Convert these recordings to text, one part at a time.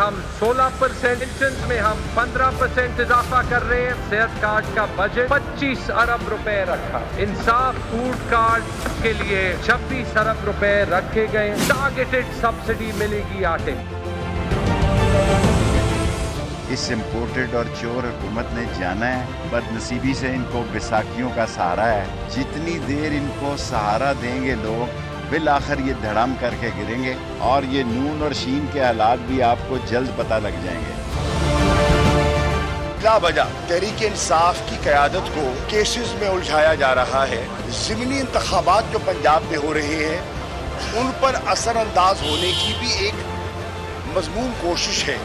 हम 16%, में हम 15% इजाफा कर रहे हैं। सेहत कार्ड का बजट 25 अरब रुपए रखा। इंसाफ फूड कार्ड के लिए 26 अरब रुपए रखे गए। टारगेटेड सब्सिडी मिलेगी आटे। इस इम्पोर्टेड और चोर हुकूमत ने जाना है, बदनसीबी से इनको बैसाखियों का सहारा है। जितनी देर इनको सहारा देंगे लोग, बिल आखिर ये धड़ाम करके गिरेंगे और ये नून और शीन के हालात भी आपको जल्द पता लग जाएंगे। बिला वजह तहरीक इंसाफ की क़यादत को केसेस में उलझाया जा रहा है। ज़िमनी इंतखाबात जो पंजाब में हो रहे हैं उन पर असरअंदाज होने की भी एक मज़मूम कोशिश है।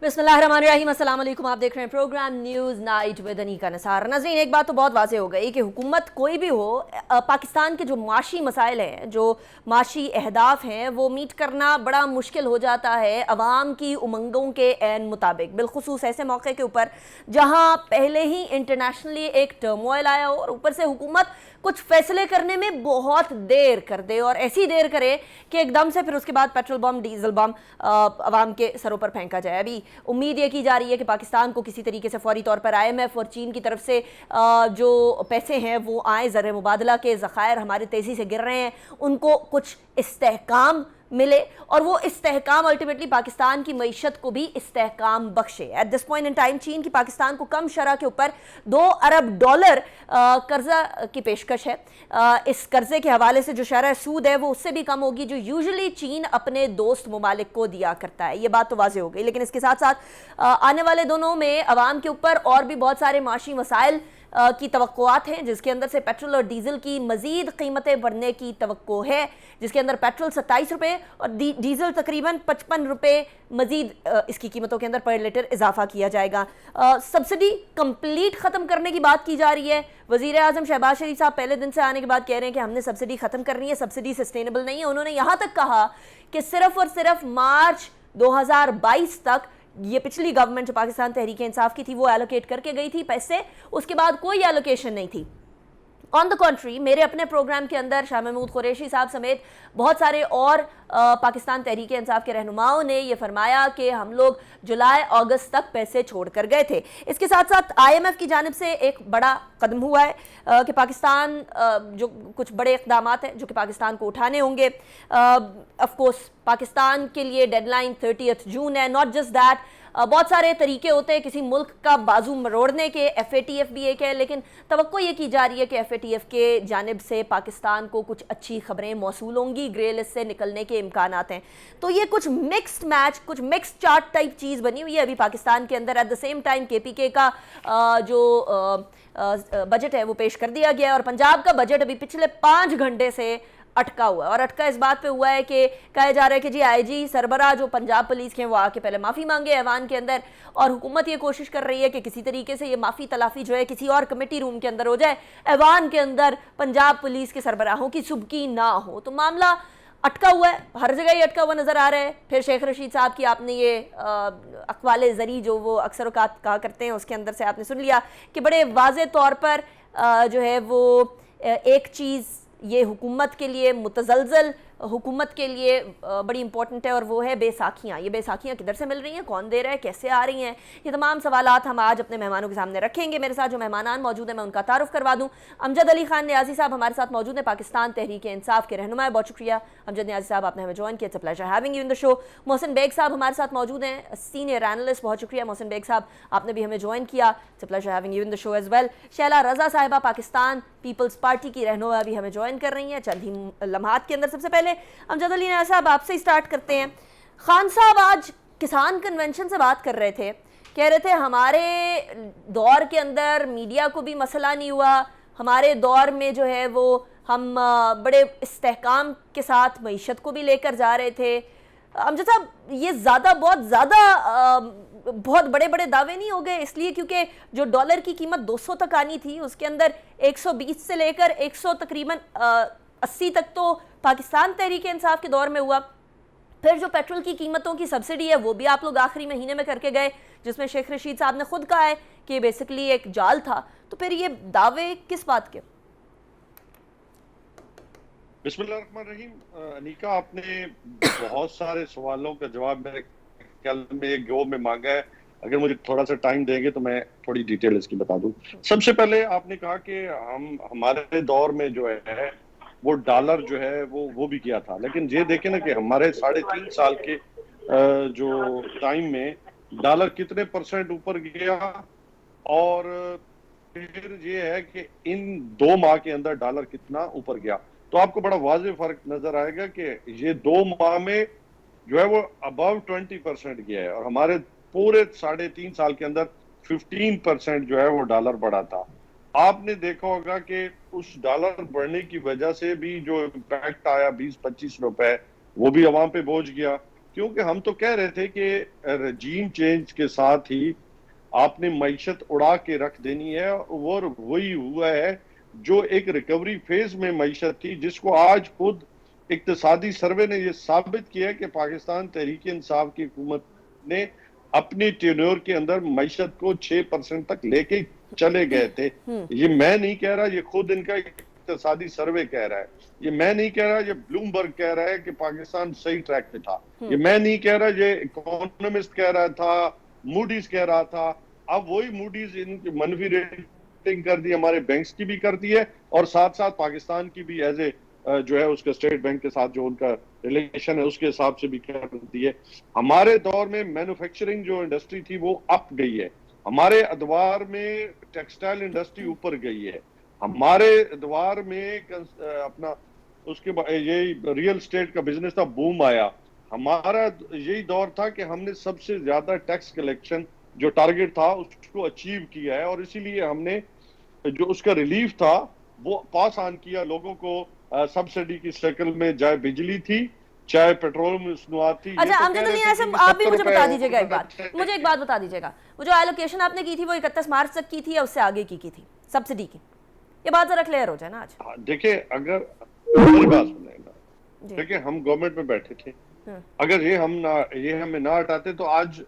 बिस्मिल्लाहिर्रहमानिर्रहीम, अस्सलाम वालेकुम। आप देख रहे हैं program news night with Aneeqa Nasar. नाज़रीन, एक बात तो बहुत वाज़ेह हो गई कि हुकूमत कोई भी हो, पाकिस्तान के जो माशी मसाइल हैं, जो माशी अहदाफ हैं, वो मीट करना बड़ा मुश्किल हो जाता है अवाम की उमंगों के ऐन मुताबिक, बिलखुसूस ऐसे मौके के ऊपर जहाँ पहले ही इंटरनेशनली एक टर्मोइल आया हो और ऊपर से हुकूमत कुछ फैसले करने में बहुत देर कर दे, और ऐसी देर करे कि एकदम से फिर उसके बाद पेट्रोल बम, डीजल बम अवाम के सरों पर फेंका जाए। अभी उम्मीद ये की जा रही है कि पाकिस्तान को किसी तरीके से फौरी तौर पर IMF और चीन की तरफ से जो पैसे हैं वो आए, ज़र मुबादला के ज़खायर हमारे तेज़ी से गिर रहे हैं, उनको कुछ इस्तेहकाम मिले और वो इस्तेहकाम अल्टीमेटली पाकिस्तान की मईशत को भी इस्तेहकाम बख्शे। At this point in time चीन की पाकिस्तान को कम शरह के ऊपर $2 अरब कर्जा की पेशकश है। इस कर्जे के हवाले से जो शरह सूद है वो उससे भी कम होगी जो यूजुअली चीन अपने दोस्त ममालिक को दिया करता है। ये बात तो वाज़ेह हो गई, लेकिन इसके साथ साथ आने वाले दिनों में अवाम के ऊपर और भी बहुत सारे माशी मसाइल की तवक्कुआत हैं, जिसके अंदर से पेट्रोल और डीजल की मज़ीद कीमतें बढ़ने की तवक्को है, जिसके अंदर पेट्रोल 27 रुपये और डीजल तकरीबन 55 रुपये मज़ीद इसकी कीमतों के अंदर पर लीटर इजाफा किया जाएगा। सब्सिडी कंप्लीट ख़त्म करने की बात की जा रही है। वज़ीर आज़म शहबाज शरीफ साहब पहले दिन से आने के बाद कह रहे हैं कि हमने सब्सिडी ख़त्म करनी है, सब्सिडी सस्टेनेबल नहीं है। उन्होंने यहाँ तक कहा कि सिर्फ और सिर्फ मार्च 2022 तक, ये पिछली गवर्नमेंट जो पाकिस्तान तहरीक इंसाफ की थी वो एलोकेट करके गई थी पैसे, उसके बाद कोई एलोकेशन नहीं थी। ऑन द कॉन्ट्री, मेरे अपने प्रोग्राम के अंदर शाह महमूद कुरैशी साहब समेत बहुत सारे और पाकिस्तान तहरीक इंसाफ के रहनुमाओं ने यह फरमाया कि हम लोग जुलाई अगस्त तक पैसे छोड़ कर गए थे। इसके साथ साथ IMF की जानिब से एक बड़ा कदम हुआ है कि पाकिस्तान जो कुछ बड़े इक़दामात हैं जो कि पाकिस्तान को उठाने होंगे। ऑफ कोर्स पाकिस्तान के लिए डेडलाइन 30 जून है। नॉट जस्ट दैट, बहुत सारे तरीके होते हैं किसी मुल्क का बाजू मरोड़ने के, FATF भी एक है, लेकिन तवक्को ये की जा रही है कि FATF के जानिब से पाकिस्तान को कुछ अच्छी खबरें मौसूल होंगी, ग्रे लिस्ट से निकलने के इम्कानात हैं। तो ये कुछ मिक्स्ड मैच, कुछ मिक्स्ड चार्ट टाइप चीज़ बनी हुई है अभी पाकिस्तान के अंदर। At the same time KPK का जो बजट है वो पेश कर दिया गया है और पंजाब का बजट अभी पिछले 5 घंटे से अटका हुआ है। और अटका इस बात पे हुआ है कि कहा जा रहा है कि जी IG सरबराह जो पंजाब पुलिस के हैं वो आके पहले माफ़ी मांगे ऐवान के अंदर, और हुकूमत ये कोशिश कर रही है कि किसी तरीके से ये माफ़ी तलाफ़ी जो है किसी और कमेटी रूम के अंदर हो जाए, ऐवान के अंदर पंजाब पुलिस के सरबराहों की सुबकी ना हो। तो मामला अटका हुआ है, हर जगह ही अटका हुआ नज़र आ रहा है। फिर शेख रशीद साहब की आपने ये अक़वाले ज़री जो वो अक्सर औक़ात कहा करते हैं उसके अंदर से आपने सुन लिया कि बड़े वाज़े तौर पर जो है वो एक चीज़ ये हुकूमत के लिए, मुतज़लज़ल हुकूमत के लिए बड़ी इंपॉर्टेंट है और वो है बैसाखियाँ। ये बैसाखियाँ किधर से मिल रही हैं, कौन दे रहा है, कैसे आ रही हैं, ये तमाम सवालात हम आज अपने मेहमानों के सामने रखेंगे। मेरे साथ जो मेहमान मौजूद हैं मैं उनका तारुफ करवा दूँ। अमजद अली खान नियाज़ी साहब हमारे साथ मौजूद हैं, पाकिस्तान तहरीक इंसाफ के रहनुमा। बहुत शुक्रिया अमजद नियाज़ी साहब, आपने हमें ज्वाइन किया। It's a pleasure having you in the show. Mohsin Baig साहब हमारे साथ मौजूद हैं, सीनियर एनालिस्ट। बहुत शुक्रिया मोहसिन बेग साहब, आपने भी हमें ज्वाइन किया। It's a pleasure having you in the show as well. Shaila Raza sahiba Pakistan peoples party की रहनुमा भी हमें ज्वाइन कर रही हैं चंद ही लम्हात के अंदर। सबसे पहले अमजद अली साहब आपसे स्टार्ट करते हैं। खान साहब आज किसान कन्वेंशन से बात कर रहे थे, कह रहे थे हमारे दौर के अंदर मीडिया को भी मसला नहीं हुआ, हमारे दौर में जो है वो हम बड़े इस्तेहकाम के साथ मईशत को भी लेकर जा रहे थे। अमजद साहब, ये बहुत बड़े बड़े दावे नहीं हो गए इसलिए क्योंकि जो डॉलर की कीमत 200 तक आनी थी उसके अंदर 120 से लेकर 100 तकरीबन 80 तक तो पाकिस्तान तहरीक इंसाफ के दौर में हुआ। फिर जो पेट्रोल की कीमतों की सब्सिडी है वो भी आप लोग आखिरी महीने में करके गए, जिसमें शेख रशीद साहब ने खुद कहा है कि बेसिकली एक जाल था। तो फिर ये दावे किस बात के? बिस्मिल्लाहिर्रहमानिर्रहीम। अनीका, आपने बहुत सारे सवालों का जवाब मेरे ख्याल में एक गो में मांगा है। अगर मुझे थोड़ा सा टाइम देंगे तो मैं थोड़ी डिटेल इसकी बता दूं। सबसे पहले आपने कहा कि हमारे दौर में जो है वो डॉलर जो है वो भी किया था, लेकिन ये देखें ना कि हमारे 3.5 साल के जो टाइम में डॉलर कितने परसेंट ऊपर गया, और फिर ये है कि इन 2 माह के अंदर डॉलर कितना ऊपर गया। तो आपको बड़ा वाज़ेह फर्क नजर आएगा कि ये 2 माह में जो है वो अबव 20% गया है, और हमारे पूरे 3.5 साल के अंदर 15% जो है वो डॉलर बढ़ा था। आपने देखा होगा कि उस डॉलर बढ़ने की वजह से भी जो इम्पैक्ट आया 20-25 रुपए, वो भी अवाम पे बोझ गया, क्योंकि हम तो कह रहे थे कि रजीम चेंज के साथ ही आपने मईशत उड़ा के रख देनी है, और वही हुआ है। जो एक रिकवरी फेज में मईशत थी, जिसको आज खुद इक्तिसादी सर्वे ने ये साबित किया है कि पाकिस्तान तहरीक इंसाफ की हुकूमत ने अपने टेन्योर के अंदर मईशत को 6% तक लेके चले गए थे। ये मैं नहीं कह रहा, ये खुद इनका इक्तिसादी सर्वे कह रहा है। ये मैं नहीं कह रहा, ये ब्लूमबर्ग कह रहा है कि पाकिस्तान सही ट्रैक पे था। ये मैं नहीं कह रहा, ये इकोनॉमिस्ट कह रहा था, मूडीज कह रहा था। अब वही मूडीज इनकी मनफी रेटिंग कर दी, हमारे बैंक्स की भी कर दी है, और साथ साथ पाकिस्तान की भी एज ए जो है उसका स्टेट बैंक के साथ जो उनका रिलेशन है उसके हिसाब से भी कर दी है। हमारे दौर में मैन्युफैक्चरिंग जो इंडस्ट्री थी वो अप गई है, हमारे अदवार में टेक्सटाइल इंडस्ट्री ऊपर गई है, हमारे अदवार में अपना उसके यही रियल स्टेट का बिजनेस था, बूम आया। हमारा यही दौर था कि हमने सबसे ज्यादा टैक्स कलेक्शन जो टारगेट था उसको अचीव किया है, और इसीलिए हमने जो उसका रिलीफ था वो पास ऑन किया लोगों को सब्सिडी की शक्ल में, चाहे बिजली थी चाहे पेट्रोल मसनूआत थी। अच्छा अमजद अली नासिर, आप भी मुझे बता दीजिएगा एक बात, मुझे एक बात बता दीजिएगा, वो जो एलोकेशन आपने की थी वो 31 मार्च तक की थी या उससे आगे की थी सब्सिडी की? ये बात जरा क्लियर हो जाए ना आज। देखिए, अगर मेरी बात सुनिएगा, देखिए हम गवर्नमेंट में बैठे थे, अगर ये हमें ना हटाते तो आज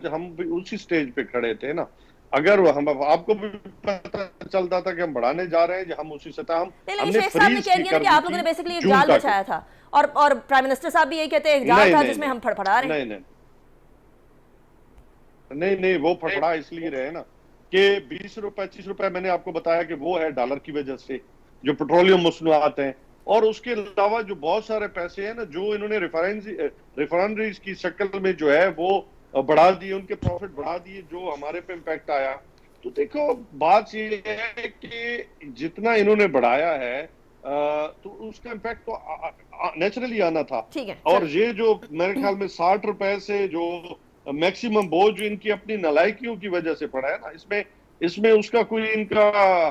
हम भी उसी स्टेज पे खड़े थे ना। अगर हम आपको भी पता चलता था कि हम बढ़ाने जा रहे हैं, हम उसी सतह हमने शेख साहब ने कह दिया कि आप लोगों ने बेसिकली एक जाल बिछाया था, और प्राइम मिनिस्टर साहब भी यही कहते हैं एक जाल था जिसमें हम फड़फड़ा रहे हैं। नहीं, वो फड़फड़ा इसलिए रहे ना कि 20 रुपए 25 रुपए मैंने आपको बताया कि वो है डॉलर की वजह से जो पेट्रोलियम मसनूआत हैं, और उसके अलावा जो बहुत सारे पैसे हैं ना जो इन्होंने रिफाइनरीज की शक्ल में जो है वो बढ़ा दिए, उनके प्रॉफिट बढ़ा दिए, जो हमारे पे इम्पैक्ट आया। तो देखो बात ये है कि जितना इन्होंने बढ़ाया है तो उसका इम्पैक्ट तो नेचुरली आना था। और ये जो मेरे ख्याल में 60 रुपए से जो मैक्सिमम बोझ इनकी अपनी नालायकियों की वजह से पड़ा है ना, इसमें उसका कोई इनका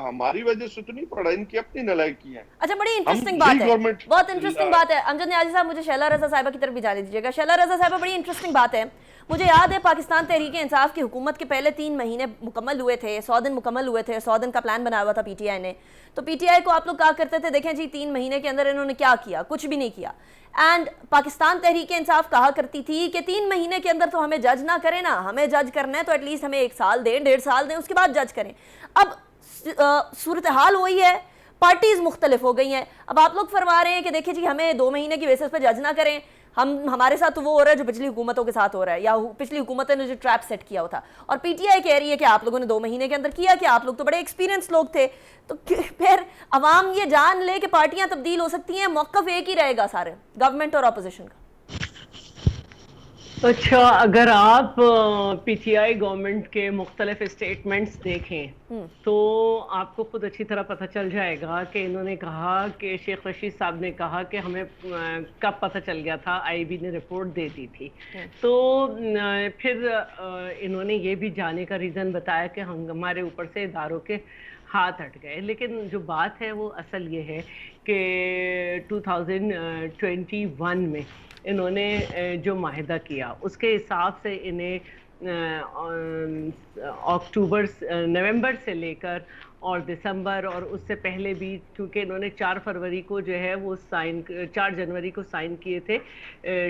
हमारी वजह से तो नहीं पड़ा, इनकी अपनी नालायकी है। अच्छा, बड़ी इंटरेस्टिंग बात है, बहुत इंटरेस्टिंग बात है। अमजद नियाज़ी साहब, मुझे शैला रज़ा साहिबा की तरफ भी जाने दीजिएगा। शैला रज़ा साहिबा, बड़ी इंटरेस्टिंग बात है। मुझे याद है पाकिस्तान तहरीक इंसाफ की हुकूमत के पहले 3 महीने मुकम्मल हुए थे, 100 दिन मुकम्मल हुए थे, 100 दिन का प्लान बनाया हुआ था पीटीआई ने। तो पीटीआई को आप लोग कहा करते थे देखें जी 3 महीने के अंदर इन्होंने क्या किया, कुछ भी नहीं किया। एंड पाकिस्तान तहरीक इंसाफ कहा करती थी कि 3 महीने के अंदर तो हमें जज ना करें ना, हमें जज करना है तो एटलीस्ट हमें 1 साल दें, 1.5 साल दें, उसके बाद जज करें। अब सूरत हाल वही है, पार्टीज मुख्तलिफ हो गई हैं। अब आप लोग फरमा रहे हैं कि देखिए जी हमें 2 महीने की बेसिस पे जज ना करें, हमारे साथ तो वो हो रहा है जो पिछली हुकूमतों के साथ हो रहा है, या पिछली हुकूमतों ने जो ट्रैप सेट किया था। और पीटीआई कह रही है कि आप लोगों ने 2 महीने के अंदर किया, कि आप लोग तो बड़े एक्सपीरियंस लोग थे। तो फिर अवाम ये जान ले कि पार्टियां तब्दील हो सकती हैं, मौक़िफ़ एक ही रहेगा सारे गवर्नमेंट और अपोजिशन का। अच्छा, अगर आप पीटीआई गवर्नमेंट के मुख्तलिफ स्टेटमेंट्स देखें तो आपको खुद अच्छी तरह पता चल जाएगा कि इन्होंने कहा कि शेख रशीद साहब ने कहा कि हमें कब पता चल गया था, आईबी ने रिपोर्ट दे दी थी। तो फिर इन्होंने ये भी जाने का रीज़न बताया कि हमारे ऊपर से इदारों के हाथ हट गए। लेकिन जो बात है वो असल ये है कि 2021 में इन्होंने जो माहिदा किया उसके हिसाब से इन्हें नवंबर से लेकर और दिसंबर और उससे पहले भी, क्योंकि इन्होंने 4 फरवरी को जो है वो 4 जनवरी को साइन किए थे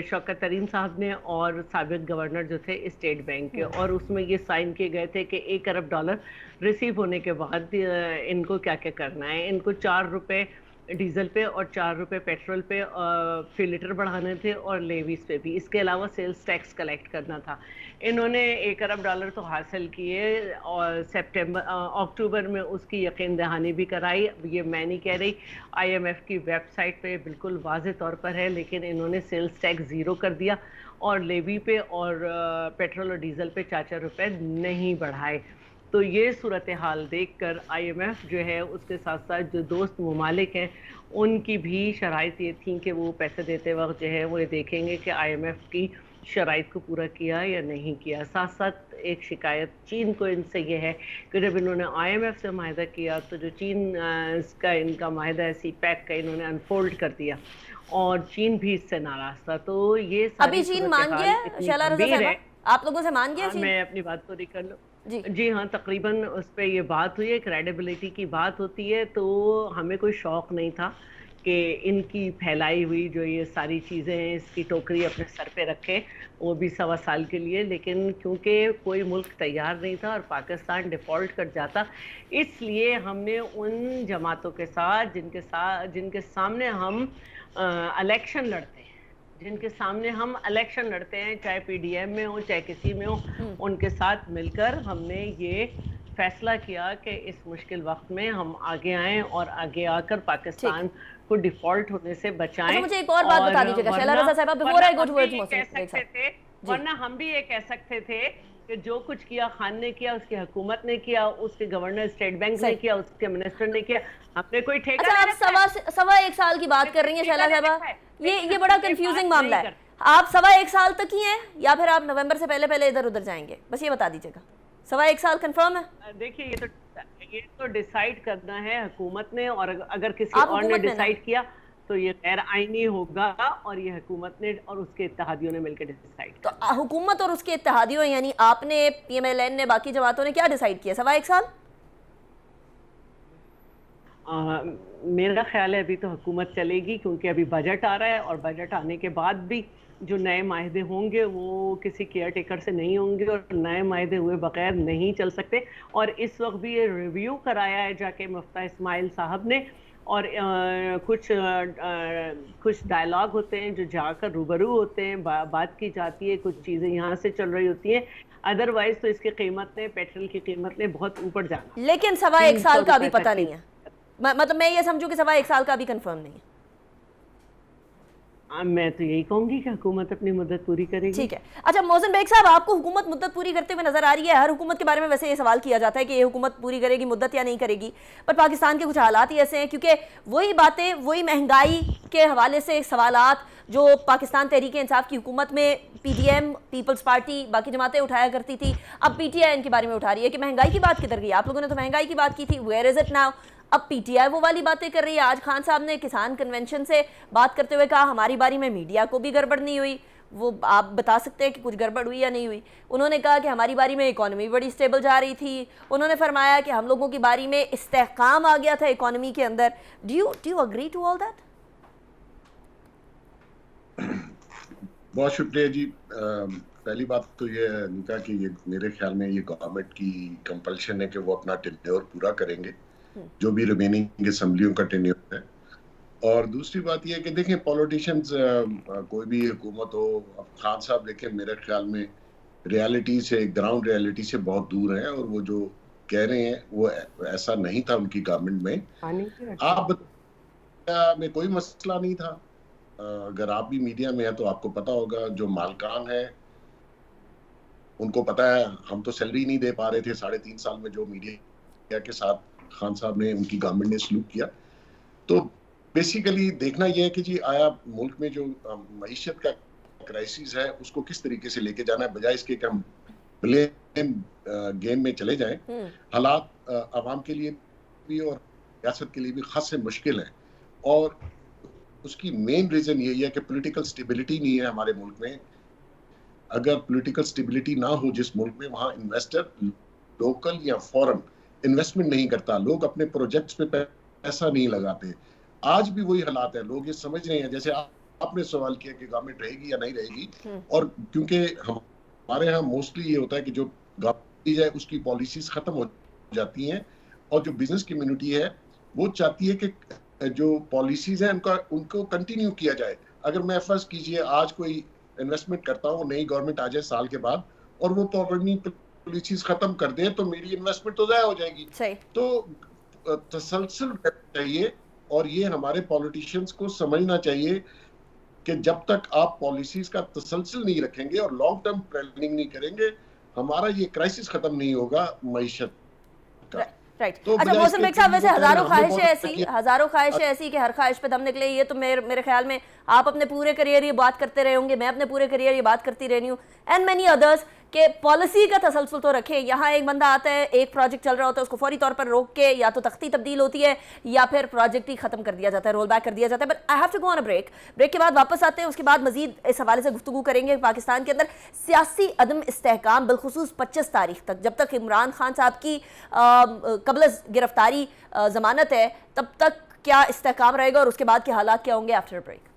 शौकत तरीन साहब ने और साबिक गवर्नर जो थे स्टेट बैंक के, और उसमें ये साइन किए गए थे कि $1 अरब रिसीव होने के बाद इनको क्या क्या करना है। इनको 4 रुपये डीजल पे और 4 रुपए पेट्रोल पे फी लीटर बढ़ाने थे और लेवीज पे भी। इसके अलावा सेल्स टैक्स कलेक्ट करना था। इन्होंने $1 अरब तो हासिल किए और अक्टूबर में उसकी यकीन दहानी भी कराई। ये मैं नहीं कह रही, IMF की वेबसाइट पे बिल्कुल वाज़ेह तौर पर है, लेकिन इन्होंने सेल्स टैक्स ज़ीरो कर दिया और लेवी पे और पेट्रोल और डीजल पे 4 रुपए नहीं बढ़ाए। तो ये सूरत हाल देखकर IMF जो है उसके साथ साथ जो दोस्त ममालिक हैं उनकी भी शराइत ये थी कि वो पैसे देते वक्त जो है वो ये देखेंगे कि IMF की शराइत को पूरा किया या नहीं किया। साथ साथ एक शिकायत चीन को इनसे ये है कि जब इन्होंने IMF से माहिदा किया तो जो चीन का इनका माहिदा है CPEC का इन्होंने अनफोल्ड कर दिया और चीन भी इससे नाराज था। तो ये अभी चीन मान गया शैला रज़ा साहिबा, आप लोगों से मान गया चीन? मैं अपनी बात पूरी कर लूँ। जी जी हाँ, तकरीबन उस पर ये बात हुई है, क्रेडिबिलिटी की बात होती है, तो हमें कोई शौक नहीं था कि इनकी फैलाई हुई जो ये सारी चीज़ें हैं इसकी टोकरी अपने सर पे रखे, वो भी 1.25 साल के लिए। लेकिन क्योंकि कोई मुल्क तैयार नहीं था और पाकिस्तान डिफ़ॉल्ट कर जाता, इसलिए हमने उन जमातों के साथ जिनके सामने हम इलेक्शन लड़ते हैं, जिनके सामने हम इलेक्शन लड़ते हैं, चाहे PDM में हो चाहे किसी में हो, उनके साथ मिलकर हमने ये फैसला किया कि इस मुश्किल वक्त में हम आगे आएं और आगे आकर पाकिस्तान को डिफॉल्ट होने से बचाएं। अच्छा, मुझे एक और बात बता दीजिएगा शैला रज़ा साहिबा, before I go towards Mohsin, वरना हम भी ये कह सकते थे कि जो कुछ किया खान ने किया, उसकी हुकूमत ने किया, उसके गवर्नर स्टेट बैंक ने किया, उसके मिनिस्टर ने किया, हमने कोई ठेका। अच्छा, आप 1.25 साल की बात कर रही हैं शैला साहिबा, ये बड़ा कंफ्यूजिंग मामला है। आप 1.25 साल तक ही हैं या फिर आप नवंबर से पहले इधर उधर जाएंगे, बस ये बता दीजिएगा। 1.25 साल कंफर्म है? देखिए ये तो डिसाइड करना है हुकूमत ने, और अगर किसी और ने डिसाइड किया तो ये गैर आईनी होगा और ये हुकूमत ने और उसके इत्तेहादियों ने मिलकर डिसाइड। तो हुकूमत और उसके इत्तेहादियों यानी आपने, PMLN ने, बाकी जमातों ने क्या डिसाइड किया 1.25 साल? मेरा ख्याल है अभी तो हुकूमत चलेगी, क्योंकि अभी बजट आ रहा है और बजट आने के बाद भी जो नए माहदे होंगे वो किसी केयर टेकर से नहीं होंगे और नए माहदे हुए बगैर नहीं चल सकते। और इस वक्त भी ये रिव्यू कराया है जाके मुफ्ती इस्माइल साहब ने, और कुछ डायलॉग होते हैं जो जाकर रूबरू होते हैं, बात की जाती है, कुछ चीज़ें यहाँ से चल रही होती हैं। अदरवाइज तो इसकी कीमत ने, पेट्रोल की कीमत ने बहुत ऊपर जाना। लेकिन 1.25 साल का अभी पता नहीं है, मतलब मैं ये समझूं कि 1.25 साल का अभी कंफर्म नहीं है। मैं तो यही कहूंगी कि हुकूमत अपनी मुद्दत पूरी करेगी। ठीक है। अच्छा मोहसिन बेग साहब, आपको हुकूमत मुद्दत पूरी करते हुए नजर आ रही है? हर हुकूमत के बारे में वैसे ये सवाल किया जाता है कि ये हुकूमत पूरी करेगी मुद्दत या नहीं करेगी, पर पाकिस्तान के कुछ हालात ही ऐसे हैं, क्योंकि वही बातें, वही महंगाई के हवाले से सवालात जो पाकिस्तान तहरीक इंसाफ की हुकूमत में PDM, पीपल्स पार्टी, बाकी जमातें उठाया करती थी, अब PTI इनके बारे में उठा रही है कि महंगाई की बात किधर गई? आप लोगों ने तो महंगाई की बात की थी, वेयर इज इट नाउ? अब PTI वो वाली बातें कर रही है। आज खान साहब ने किसान कन्वेंशन से बात करते हुए कहा हमारी बारी में मीडिया को भी गड़बड़ नहीं हुई। वो आप बता सकते हैं कि कुछ गड़बड़ हुई या नहीं हुई? उन्होंने कहा कि हमारी बारी में इकॉनमी बड़ी स्टेबल जा रही थी। उन्होंने फरमाया कि हम लोगों की बारी में इस्तेहकाम आ गया था इकॉनमी के अंदर। Do you agree to all that? बहुत शुक्रिया जी। पहली बात तो ये निका कि ये मेरे ख्याल में ये गवर्नमेंट की कंपल्शन है कि वो अपना टेन्योर पूरा करेंगे, जो भी रिमेनिंग असेंबलियों का टेन्योर है। और दूसरी बात ये है कि देखें पॉलिटिशियंस, कोई भी हुकूमत हो, अब खान साहब देखें मेरे ख्याल में रियलिटी से, ग्राउंड रियलिटी से बहुत दूर हैं, और वो जो कह रहे हैं वो ऐसा नहीं था उनकी गवर्नमेंट में। आप में कोई मसला नहीं था। अगर आप भी मीडिया में है तो आपको पता होगा, जो मालकान है उनको पता है, हम तो सैलरी नहीं दे पा रहे थे 3.5 साल में, जो मीडिया के साथ खान साहब ने, उनकी गवर्नमेंट ने सलूक किया। तो बेसिकली देखना यह है कि जी आया मुल्क में जो मईशत का क्राइसिस है उसको किस तरीके से लेके जाना है, बजाय इसके कि हम ब्लेम गेम में चले जाएं। हालात आवाम के लिए भी और रियासत के लिए भी खासे मुश्किल है, और उसकी मेन रीजन यही है कि पॉलिटिकल स्टेबिलिटी नहीं है हमारे मुल्क में। अगर पॉलिटिकल स्टेबिलिटी ना हो जिस मुल्क में, वहाँ इन्वेस्टर लोकल या फॉरेन इन्वेस्टमेंट नहीं करता, लोग अपने प्रोजेक्ट्स पे पैसा नहीं लगाते। आज भी वही हालात है, लोग ये समझ रहे हैं, जैसे आपने सवाल किया कि गवर्नमेंट रहेगी या नहीं रहेगी, और क्योंकि हमारे यहाँ मोस्टली ये होता है कि जो गवर्नमेंट है उसकी पॉलिसीज खत्म हो जाती हैं, और जो बिजनेस कम्युनिटी है वो चाहती है कि जो पॉलिसीज हैं उनको कंटिन्यू किया जाए। अगर मैं फर्ज कीजिए आज कोई इन्वेस्टमेंट करता हूँ, नई गवर्नमेंट आ जाए साल के बाद और वो पॉलिसीज खत्म कर दे तो मेरी इन्वेस्टमेंट तो ज़ाया हो जाएगी। तो तसलसल चाहिए और ये हमारे पॉलिटिशियंस को समझना चाहिए कि जब तक आप पॉलिसीज का तसलसल नहीं रखेंगे और लॉन्ग टर्म प्लानिंग नहीं करेंगे, हमारा ये क्राइसिस खत्म नहीं होगा मईशत का। राइट। अच्छा मोहसिन बेग साहब, वैसे हजारों ख्वाहिशें ऐसी कि हर ख्वाहिश पे दम निकले, ये तो मेरे ख्याल में आप अपने पूरे करियर ये बात करते रहे होंगे, मैं अपने पूरे करियर ये बात करती रही हूँ, एंड मेनी अदर्स, कि पॉलिसी का तसलसल तो रखें। यहाँ एक बंदा आता है, एक प्रोजेक्ट चल रहा होता है, उसको फौरी तौर पर रोक के या तो तख्ती तब्दील होती है या फिर प्रोजेक्ट ही खत्म कर दिया जाता है, रोल बैक कर दिया जाता है। But I have to go on a break के बाद वापस आते हैं, उसके बाद मजीद इस हवाले से गुफ्तगू करेंगे। पाकिस्तान के अंदर सियासी अदम इस्तेहकाम बिलखुसूस 25 तारीख तक, जब तक इमरान खान साहब की कबल गिरफ्तारी जमानत है, तब तक क्या इस्तेहकाम रहेगा और उसके बाद के हालात क्या होंगे? After break.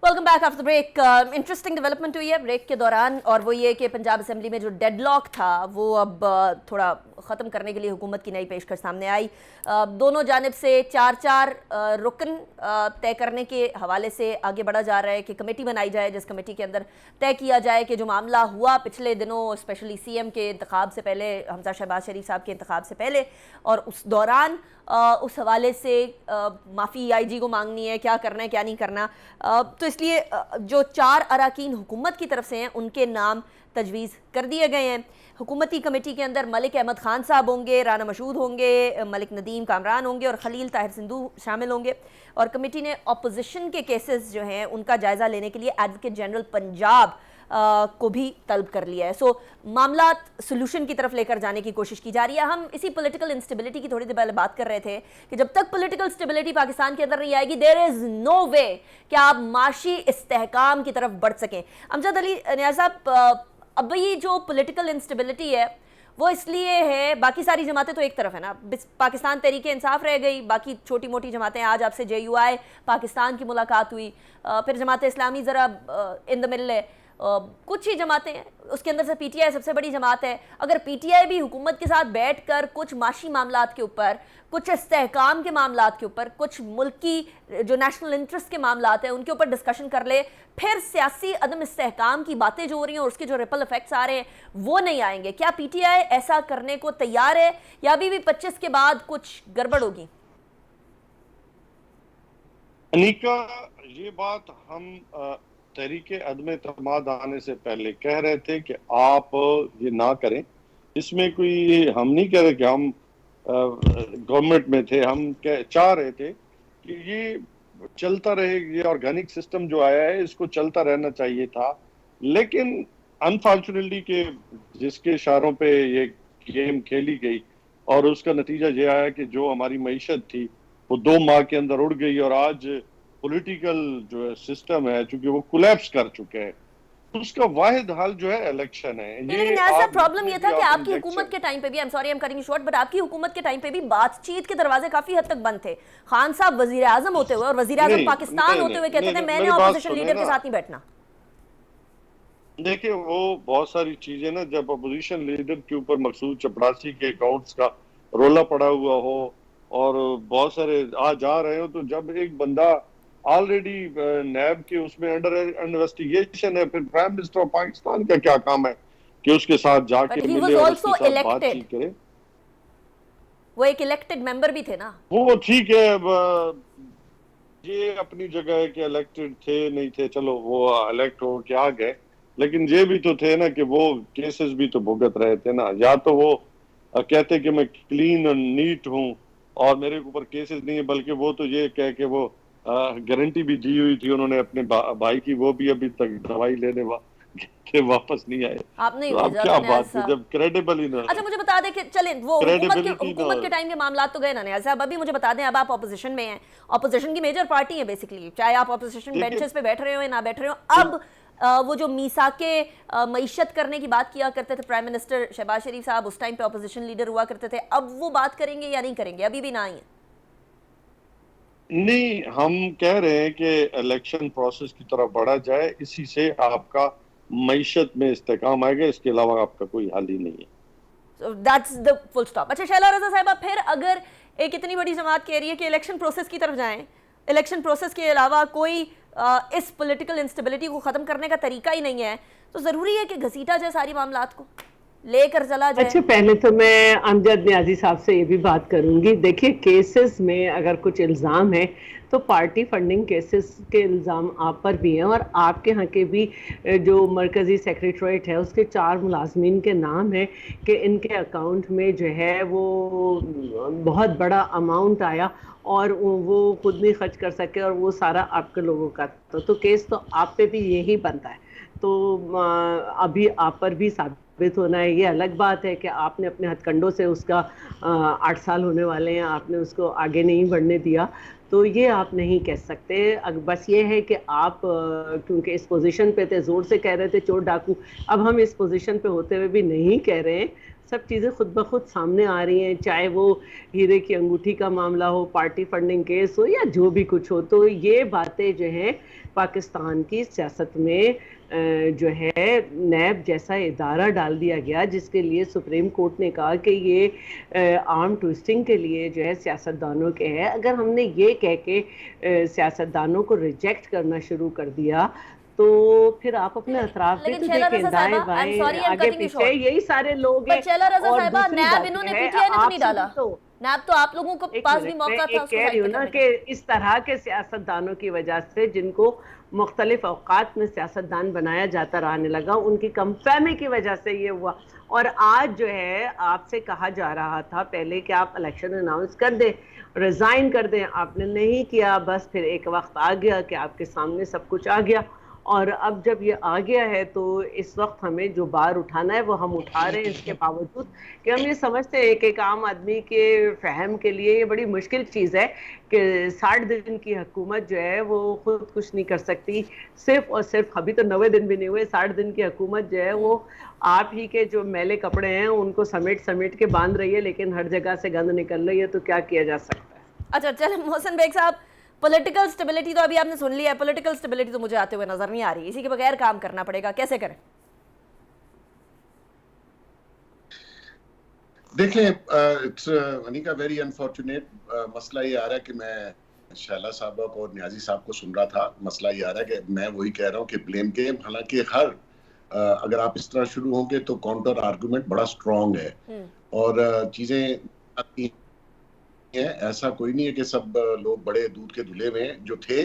Welcome back after break. Interesting development हुई है ब्रेक के दौरान, और वो ये कि पंजाब असेंबली में जो डेडलॉक था वो अब थोड़ा ख़त्म करने के लिए हुकूमत की नई पेशकश सामने आई। दोनों जानिब से 4-4 रुकन तय करने के हवाले से आगे बढ़ा जा रहा है कि कमेटी बनाई जाए, जिस कमेटी के अंदर तय किया जाए कि जो मामला हुआ पिछले दिनों, स्पेशली CM के इंतखाब से पहले, हमजा शहबाज शरीफ साहब के इंतखाब से पहले और उस दौरान, उस हवाले से माफ़ी IG को मांगनी है, क्या करना है क्या नहीं करना। तो इसलिए जो 4 अराकीन हुकूमत की तरफ से हैं उनके नाम तजवीज़ कर दिए गए हैं। हुकूमती कमेटी के अंदर मलिक अहमद खान साहब होंगे, राना मशहूद होंगे, मलिक नदीम कामरान होंगे और खलील ताहिर सिंधु शामिल होंगे। और कमेटी ने अपोजिशन के केसेस जो हैं उनका जायज़ा लेने के लिए एडवोकेट जनरल पंजाब को भी तलब कर लिया है। सो मामला सोल्यूशन की तरफ लेकर जाने की कोशिश की जा रही है। हम इसी पॉलिटिकल इंस्टेबिलिटी की थोड़ी देर पहले बात कर रहे थे कि जब तक पॉलिटिकल स्टेबिलिटी पाकिस्तान के अंदर नहीं आएगी, देयर इज़ नो वे कि आप माशी इस्तेहकाम की तरफ बढ़ सकें। अमजद अली नियाज़ साहब, अब ये जो पॉलिटिकल इंस्टेबिलिटी है वो इसलिए है, बाकी सारी जमातें तो एक तरफ है ना, पाकिस्तान तहरीके इंसाफ रह गई, बाकी छोटी मोटी जमातें, आज आपसे JUI पाकिस्तान की मुलाकात हुई, फिर जमात इस्लामी ज़रा इन द मिडल है, कुछ ही जमातें हैं, उसके अंदर से PTI सबसे बड़ी जमात है। अगर PTI भी हुकूमत के साथ बैठकर कुछ माशी मामलात के ऊपर, कुछ इस्तेहकाम के मामलात के ऊपर, कुछ मुल्की जो नेशनल इंटरेस्ट के मामलात हैं उनके ऊपर डिस्कशन कर ले, फिर सियासी अदम इस्तेहकाम की बातें जो हो रही हैं और उसके जो रिपल इफेक्ट्स आ रहे हैं वो नहीं आएंगे, क्या PTI ऐसा करने को तैयार है या अभी भी 25 के बाद कुछ गड़बड़ होगी? अनिका, ये बात हम तहरीके अदम एतमाद आने से पहले कह रहे थे कि आप ये ना करें। इसमें कोई, हम नहीं कह रहे कि हम गवर्नमेंट में थे, हम चाह रहे थे कि ये चलता रहे, ये ऑर्गेनिक सिस्टम जो आया है इसको चलता रहना चाहिए था। लेकिन अनफॉर्चुनेटली के जिसके इशारों पे ये गेम खेली गई और उसका नतीजा ये आया कि जो हमारी मईशत थी वो 2 माह के अंदर उड़ गई और आज पॉलिटिकल जो सिस्टम है चूंकि वो कोलैप्स कर चुके हैं, उसका वाहिद हल जो है इलेक्शन है। लेकिन ऐसा प्रॉब्लम ये था कि आपकी हुकूमत के टाइम पे भी, I am sorry I am cutting you short, but आपकी हुकूमत के टाइम पे भी बातचीत के दरवाजे काफी हद तक बंद थे। खान साहब वजीर आजम होते हुए और वजीर आजम पाकिस्तान होते हुए कहते थे मैंने ऑपोजिशन लीडर के साथ नहीं बैठना। देखिए वो बहुत सारी चीजें ना, जब अपोजिशन लीडर के ऊपर मकसूद चपरासी के अकाउंट्स का रोला पड़ा हुआ हो और बहुत सारे आ जा रहे हो, तो जब एक बंदा ऑलरेडी नैब के उसमें अंडर इन्वेस्टिगेशन है, फिर प्राइम मिनिस्टर ऑफ पाकिस्तान का क्या काम है कि उसके साथ जाके मिले और उसके साथ बातचीत करे? वो एक इलेक्टेड मेंबर भी थे ना। वो ठीक है, ये अपनी जगह है कि इलेक्टेड थे नहीं थे, चलो वो इलेक्ट हो के आ गए, लेकिन ये भी तो थे ना कि वो केसेस भी तो भुगत रहे थे ना। या तो वो कहते कि मैं क्लीन और नीट हूँ और मेरे ऊपर केसेस नहीं है, बल्कि वो तो ये कह के वो गारंटी भी दी हुई थी उन्होंने अपने भाई की, वो भी अभी तक दवाई लेने वापस नहीं आए। आपने तो क्या बात है जब क्रेडिबल ही ना। अच्छा मुझे बता दें कि चलें वो हुकूमत के टाइम के मामलात तो गए ना नियाज़ साहब, अभी मुझे बता दें अब आप ऑपोजिशन में हैं, ऑपोजिशन की मेजर पार्टी है बेसिकली, चाहे आप ऑपोजिशन बेंचेस पे बैठ रहे हो या ना बैठ रहे हो। अब वो जो मीसाके मईशत करने की बात किया करते थे प्राइम मिनिस्टर शहबाज शरीफ साहब, उस टाइम पे ऑपोजिशन लीडर हुआ करते थे, अब वो बात करेंगे या नहीं करेंगे? अभी भी ना आई है। नहीं, हम कह रहे हैं कि इलेक्शन प्रोसेस की तरफ बढ़ा जाए, इसी से आपका मईशत में इस्तेकाम आएगा, इसके अलावा आपका कोई हल ही नहीं है। So that's the full stop. अच्छा शैला रज़ा साहिबा, फिर अगर एक इतनी बड़ी जमात कह रही है कि इलेक्शन प्रोसेस की तरफ जाएं, इलेक्शन प्रोसेस के अलावा कोई इस पॉलिटिकल इंस्टेबिलिटी को ख़त्म करने का तरीका ही नहीं है, तो ज़रूरी है कि घसीटा जाए सारी मामलात को, लेकर चला जाए। अच्छा, पहले तो मैं अमजद नियाजी साहब से ये भी बात करूंगी। देखिए, केसेस में अगर कुछ इल्ज़ाम है तो पार्टी फंडिंग केसेस के इल्ज़ाम आप पर भी हैं, और आपके यहाँ के भी जो मरकज़ी सेक्रेटरीट है उसके 4 मुलाजमीन के नाम है कि इनके अकाउंट में जो है वो बहुत बड़ा अमाउंट आया और वो खुद नहीं खर्च कर सके, और वो सारा आपके लोगों का तो केस तो आप पे भी यही बनता है। तो अभी आप पर भी साबित होना है। ये अलग बात है कि आपने अपने हथकंडों से उसका 8 साल होने वाले हैं, आपने उसको आगे नहीं बढ़ने दिया, तो ये आप नहीं कह सकते। बस ये है कि आप क्योंकि इस पोजीशन पे थे, जोर से कह रहे थे चोर डाकू, अब हम इस पोजीशन पे होते हुए भी नहीं कह रहे हैं, सब चीज़ें खुद ब खुद सामने आ रही हैं, चाहे वो हीरे की अंगूठी का मामला हो, पार्टी फंडिंग केस हो, या जो भी कुछ हो। तो ये बातें जो हैं पाकिस्तान की सियासत में जो है नैब जैसा इदारा डाल दिया गया, जिसके लिए सुप्रीम कोर्ट ने कहा कि ये आर्म ट्विस्टिंग के लिए जो है सियासतदानों के है। अगर हमने ये कह के सियासतदानों को रिजेक्ट करना शुरू कर दिया तो फिर आप अपने अतराफ भी तो देखें, दाएं बाएं आगे पीछे यही सारे लोग हैं। और नैब तो आप लोगों को पास भी मौका था। कह रही हूँ ना कि इस तरह के सियासतदानों की वजह से जिनको मुख्तलिफ औकात में सियासतदान बनाया जाता रहने लगा, उनकी कमफहमी की वजह से ये हुआ। और आज जो है आपसे कहा जा रहा था पहले कि आप इलेक्शन अनाउंस कर दें, रिजाइन कर दें, आपने नहीं किया। बस फिर एक वक्त आ गया कि आपके सामने सब कुछ आ गया, और अब जब ये आ गया है तो इस वक्त हमें जो बार उठाना है वो हम उठा रहे हैं, इसके बावजूद कि हम ये समझते हैं कि एक आम आदमी के फहम के लिए ये बड़ी मुश्किल चीज़ है कि 60 दिन की हुकूमत जो है वो खुद कुछ नहीं कर सकती। सिर्फ और सिर्फ अभी तो 90 दिन भी नहीं हुए, 60 दिन की हुकूमत जो है वो आप ही के जो मैले कपड़े हैं उनको समेट समेट के बांध रही है, लेकिन हर जगह से गंद निकल रही है, तो क्या किया जा सकता है। अच्छा चलो मोहसिन बेग साहब, पॉलिटिकल स्टेबिलिटी तो अभी आपने सुन लिया है, पॉलिटिकल स्टेबिलिटी तो मुझे आते हुए नजर नहीं आ रही, इसी के बगैर काम करना पड़ेगा, कैसे करें? देखिए, अनिका वेरी अनफॉर्चुनेट मसला ये आ रहा है कि मैं शैला साहब और नियाजी साहब को सुन रहा था। मसला ये आ रहा है कि मैं वही कह रहा हूँ कि ब्लेम गेम, हालांकि हर अगर आप इस तरह शुरू होंगे तो काउंटर आर्गुमेंट बड़ा स्ट्रॉन्ग है और चीजें आती हैं। ऐसा कोई नहीं है कि सब लोग बड़े दूध के धुले हुए हैं। जो थे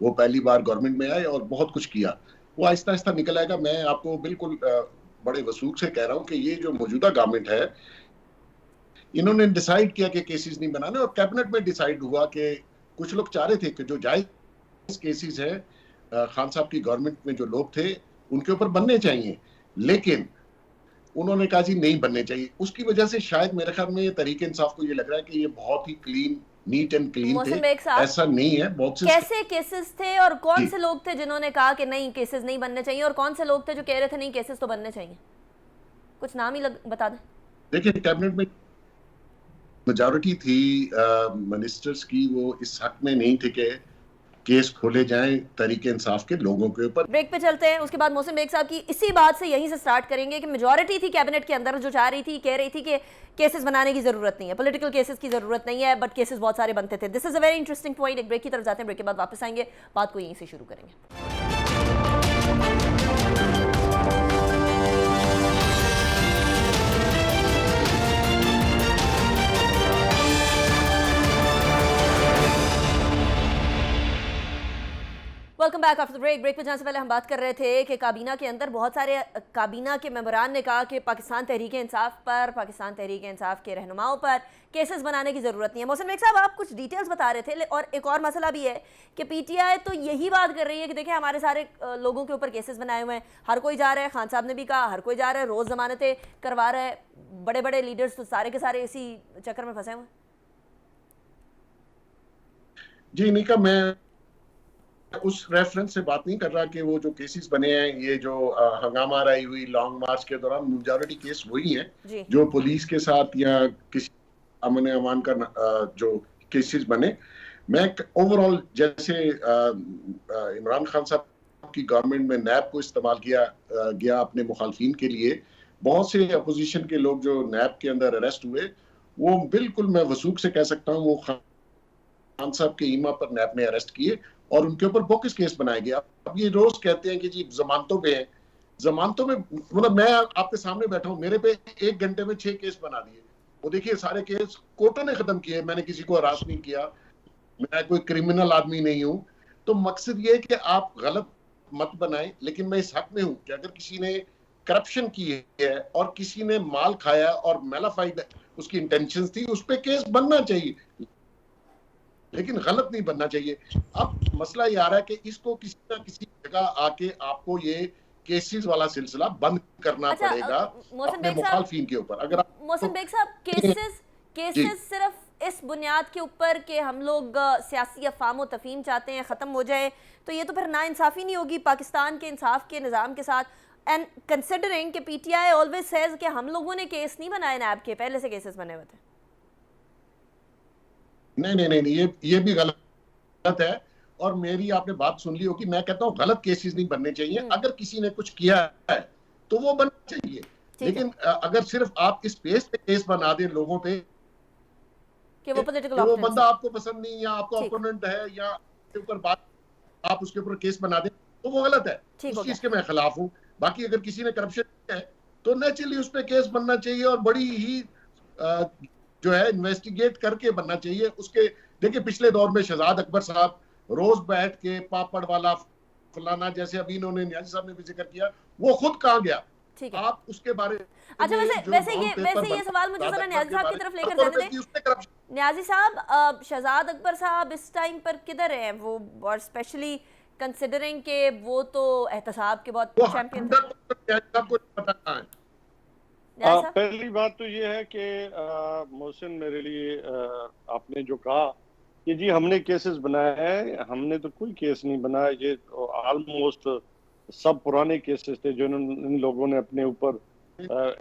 वो पहली बार गवर्नमेंट में आए और बहुत कुछ किया, वो आहिस्ता आहिस्ता निकल आएगा। मैं आपको बिल्कुल बड़े वसूख से कह रहा हूँ कि ये जो मौजूदा गवर्नमेंट है, इन्होंने डिसाइड किया कि केसेस नहीं बनाने, और कैबिनेट में डिसाइड हुआ कि कुछ लोग चाह रहे थे कि जो जायज केसेस है खान साहब की गवर्नमेंट में जो लोग थे उनके ऊपर बनने चाहिए, लेकिन उन्होंने कहा जी नहीं बनने चाहिए। उसकी वजह से शायद मेरे ख्याल में ये तहरीक इंसाफ को ये लग रहा है कि ये बहुत ही क्लीन, नीट एंड क्लीन थे। ऐसा नहीं है। बहुत से कैसे केसेस थे और कौन से लोग थे जिन्होंने कहा कि नहीं केसेस नहीं बनने चाहिए, और कौन से लोग थे जो कह रहे थे नहीं केसेस तो बनने चाहिए? कुछ नाम ही बता दें। देखिए, कैबिनेट में मेजॉरिटी थी मिनिस्टर्स की, वो इस हक में नहीं थे कि केस खोले जाएं तरीके इंसाफ के लोगों के ऊपर। ब्रेक पे चलते हैं, उसके बाद मोहसिन बेग साहब की इसी बात से यहीं से स्टार्ट करेंगे कि मेजॉरिटी थी कैबिनेट के अंदर जो चाह रही थी, कह रही थी कि केसेस बनाने की जरूरत नहीं है, पॉलिटिकल केसेस की जरूरत नहीं है, बट केसेस बहुत सारे बनते थे। This is a very interesting point. एक ब्रेक की तरफ जाते हैं, ब्रेक के बाद वापस आएंगे, बात को यहीं से शुरू करेंगे। Welcome back after the break. Break पे जाने से पहले हम बात कर रहे थे कि काबीना के अंदर बहुत सारे काबीना के मेंबरान ने कहा कि पाकिस्तान तहरीक इंसाफ पर, पाकिस्तान तहरीक इंसाफ के रहनुमाओं पर केसेस बनाने की ज़रूरत नहीं है। मोहसिन बेग साहब, आप कुछ डिटेल्स बता रहे थे, और एक और मसला भी है कि पीटीआई तो यही बात कर रही है कि देखिए हमारे सारे लोगों के ऊपर केसेस बनाए हुए हैं, हर कोई जा रहा है, खान साहब ने भी कहा हर कोई जा रहा है, रोज़ जमानतें करवा रहा है, बड़े बड़े लीडर्स तो सारे के सारे इसी चक्कर में फंसे हुए हैं। जी निका, मैं उस रेफरेंस से बात नहीं कर रहा कि वो जो केसेस बने हैं, ये जो हंगामा रही हुई लॉन्ग मार्च के दौरान, मेजॉरिटी केस वही हैं जो पुलिस के साथ या किसी अमन अमान का जो केसेस बने। मैं ओवरऑल जैसे इमरान खान साहब की गवर्नमेंट में नैब को इस्तेमाल किया गया अपने मुखालफिन के लिए, बहुत से अपोजिशन के लोग जो नैब के अंदर अरेस्ट हुए, वो बिल्कुल मैं वसूख से कह सकता हूँ वो खान साहब के ईमा पर नैब ने अरेस्ट किए और उनके ऊपर बोकस केस बनाए गए। अब ये रोज कहते हैं कि जी जमानतों पे हैं, जमानतों में मतलब मैं आपके सामने बैठा हूँ, मेरे पे 1 घंटे में 6 केस बना दिए। वो देखिए सारे केस कोर्टों ने खत्म किए, मैंने किसी को हरास नहीं किया, मैं कोई क्रिमिनल आदमी नहीं हूँ। तो मकसद ये है कि आप गलत मत बनाएं, लेकिन मैं इस हक में हूँ कि अगर किसी ने करप्शन की है और किसी ने माल खाया और मेलाफाइड उसकी इंटेंशंस थी, उस पे केस बनना चाहिए, लेकिन गलत नहीं बनना चाहिए। अब मसला ये आ रहा है कि इसको किसी ना किसी जगह आके आपको ये केसेस वाला सिलसिला बंद करना पड़ेगा अपने मुखालफिन के ऊपर। अगर मोहसिन बेग साहब, केसेस सिर्फ इस बुनियाद के ऊपर कि हम लोग सियासी अफवाम व तफहीम चाहते हैं ख़त्म हो जाए, तो ये तो फिर नाइंसाफ़ी नहीं होगी पाकिस्तान के इंसाफ के निज़ाम के साथ। एंड कंसिडरिंग कि पीटीआई ऑलवेज सेज कि हम लोगों ने केस नहीं बनाए नैब के, पहले से केसेस बने हुए थे। नहीं, ये भी गलत है। और मेरी आपने बात सुन ली होगी, मैं कहता हूँ गलत केसेस नहीं बनने चाहिए। अगर किसी ने कुछ किया है तो वो बनना चाहिए, लेकिन अगर सिर्फ आप इस बेस पे केस बना दें लोगों पे कि वो पॉलिटिकल वो बंदा आपको पसंद नहीं या आपका ओपोनेंट है या उसके ऊपर बात आप उसके ऊपर केस बना दें तो वो गलत है, उस चीज के मैं खिलाफ हूँ। बाकी अगर किसी ने करप्शन किया है तो नेचुरली उस पर केस बनना चाहिए और बड़ी ही जो है इन्वेस्टिगेट करके बनना चाहिए। उसके देखिए पिछले दौर में शहजाद अकबर साहब रोज बैठ के पापड़ वाला फलाना, जैसे अभी इन्होंने न्याजी साहब ने भी जिक्र किया, वो खुद कहाँ गया, आप उसके बारे। अच्छा, वैसे ये सवाल मुझे जरा न्याजी साहब की तरफ लेकर जाने दें। न्याजी साहब, शहजाद अकबर साहब इस टाइम पर किधर हैं वो, और स्पेशली कंसिडरिंग के वो तो एहतसाब के बहुत चैंपियन थे। पहली बात तो ये है कि मोहसिन, मेरे लिए आपने जो कहा कि जी हमने केसेस बनाए हैं, हमने तो कोई केस नहीं बनाया। ये ऑलमोस्ट सब पुराने केसेस थे जो इन लोगों ने अपने ऊपर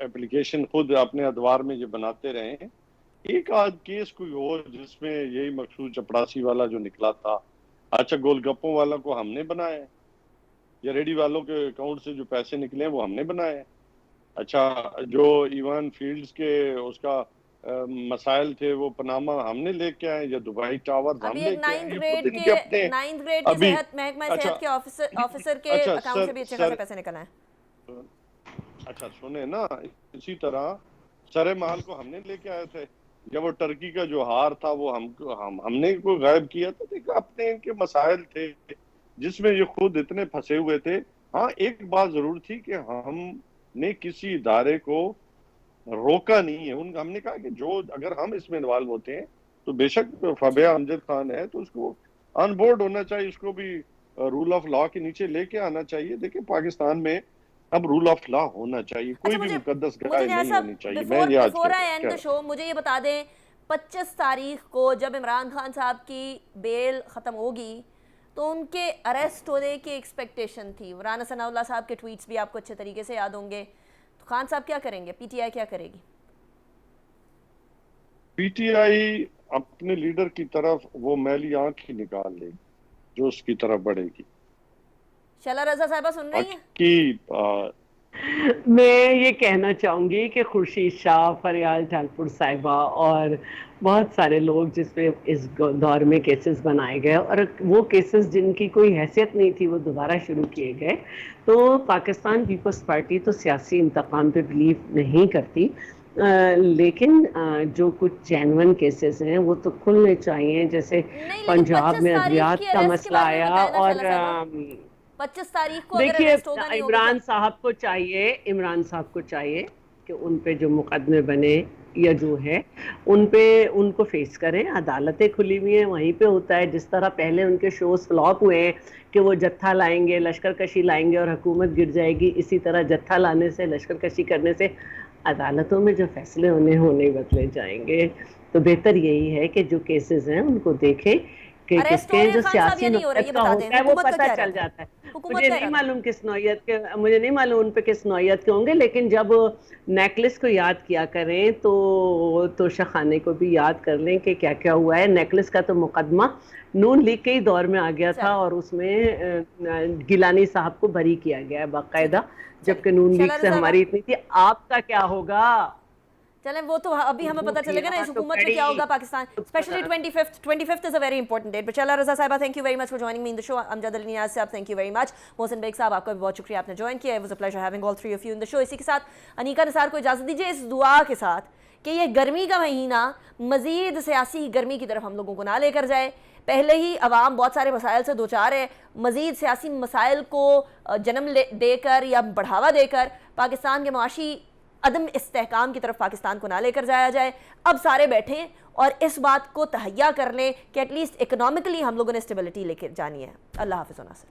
एप्लीकेशन खुद अपने अदवार में ये बनाते रहे हैं। एक आध केस कोई हो जिसमें यही मकसूद चपड़ासी वाला जो निकला था, अच्छा गोलगप्पों वाला को हमने बनाया है, या रेडी वालों के अकाउंट से जो पैसे निकले वो हमने बनाए हैं। अच्छा, जो इवान फील्ड्स के उसका मसाइल थे वो पनामा हमने लेके आए, या दुबई टावर हम लेके आए। 9th ग्रेड के महकमा सेहत के ऑफिसर के अकाउंट से भी अच्छे खासे पैसे निकल आए। अच्छा सुने ना, इसी तरह सरे माल को हमने लेके आए थे, जब वो टर्की का जो हार था वो हमने को गायब किया था। देखो अपने इनके मसाइल थे जिसमें ये खुद इतने फंसे हुए थे। हाँ, एक बात जरूर थी कि हमने किसी इदारे को रोका नहीं है। हमने कहा कि जो अगर हम इसमें इन्वॉल्व होते हैं तो बेशक फबिया अमजद खान है तो उसको ऑन बोर्ड होना चाहिए, उसको भी रूल ऑफ लॉ के नीचे लेके आना चाहिए। देखिए पाकिस्तान में अब रूल ऑफ लॉ होना चाहिए, कोई भी मुकद्दस गाय नहीं होनी चाहिए। मैं ये आज मुझे ये बता दें, 25 तारीख को जब इमरान खान साहब की बेल ख़त्म होगी तो उनके अरेस्ट होने की एक्सपेक्टेशन थी। राना सनाउल्लाह साहब के ट्वीट्स भी आपको अच्छे तरीके से याद होंगे। तो खान साहब क्या करेंगे, पीटीआई क्या करेगी? पीटीआई अपने लीडर की तरफ वो मैली आंख ही निकाल लेगी जो उसकी तरफ बढ़ेगी। शला रजा साहिबा सुन रही हैं? कि मैं ये कहना चाहूँगी कि खुर्शीद शाह, फरियाल ठाकुर साहिबा और बहुत सारे लोग जिसमें इस दौर में केसेस बनाए गए और वो केसेस जिनकी कोई हैसियत नहीं थी वो दोबारा शुरू किए गए। तो पाकिस्तान पीपल्स पार्टी तो सियासी इंतकाम पे बिलीव नहीं करती, लेकिन जो कुछ जेन्युइन केसेस हैं वो तो खुलने चाहिए। जैसे पंजाब में अद्वियात का मसला आया और 25 तारीख को देखिए इमरान साहब को चाहिए कि उन पे जो मुकदमे बने या जो है उन पे उनको फेस करें। अदालतें खुली हुई हैं, वहीं पे होता है। जिस तरह पहले उनके शोज फ्लॉप हुए हैं कि वो जत्था लाएंगे, लश्कर कशी लाएंगे और हुकूमत गिर जाएगी, इसी तरह जत्था लाने से, लश्कर कशी करने से अदालतों में जो फैसले होने बदले जाएंगे। तो बेहतर यही है कि जो केसेस हैं उनको देखें कि किसके जो सियासी नुकत का होता है वो पता चल जाता है। मुझे नहीं मालूम किस नौयत के, मुझे नहीं मालूम उन पे किस नौयत के होंगे, लेकिन जब नेकलेस को याद किया करें तो तोशा खाने को भी याद कर लें कि क्या क्या हुआ है। नेकलेस का तो मुकदमा नून लीग के ही दौर में आ गया था और उसमें गिलानी साहब को बरी किया गया है बाकायदा, जबकि नून लीग से हमारी इतनी थी। आपका क्या होगा? चलें वो तो अभी हमें पता चलेगा ना इस हुकूमत में क्या होगा Pakistan, specially 25th is a very important date. But Shaila Raza sahiba, thank you very much for joining me in the show. Amjad Ali Niaz sahab, thank you very much. Mohsin Baig sahab, आपका भी बहुत शुक्रिया, आपने ज्वाइन किया। It was a pleasure having all three of you in the show. इसी के साथ अनीका निसार को इजाज़त दीजिए इस दुआ के साथ कि ये गर्मी का महीना मज़ीद सियासी गर्मी की तरफ हम लोगों को ना लेकर जाए। पहले ही अवाम बहुत सारे मसाइल से दो चार है, मज़ीद सियासी मसाइल को जन्म देकर या बढ़ावा देकर पाकिस्तान के माशी अदम इस्तेहकाम की तरफ पाकिस्तान को ना लेकर जाया जाए। अब सारे बैठें और इस बात को तहैया कर लें कि एटलीस्ट इकोनॉमिकली हम लोगों ने स्टेबिलिटी लेकर जानी है। अल्लाह हाफ़िज़ व नासिर।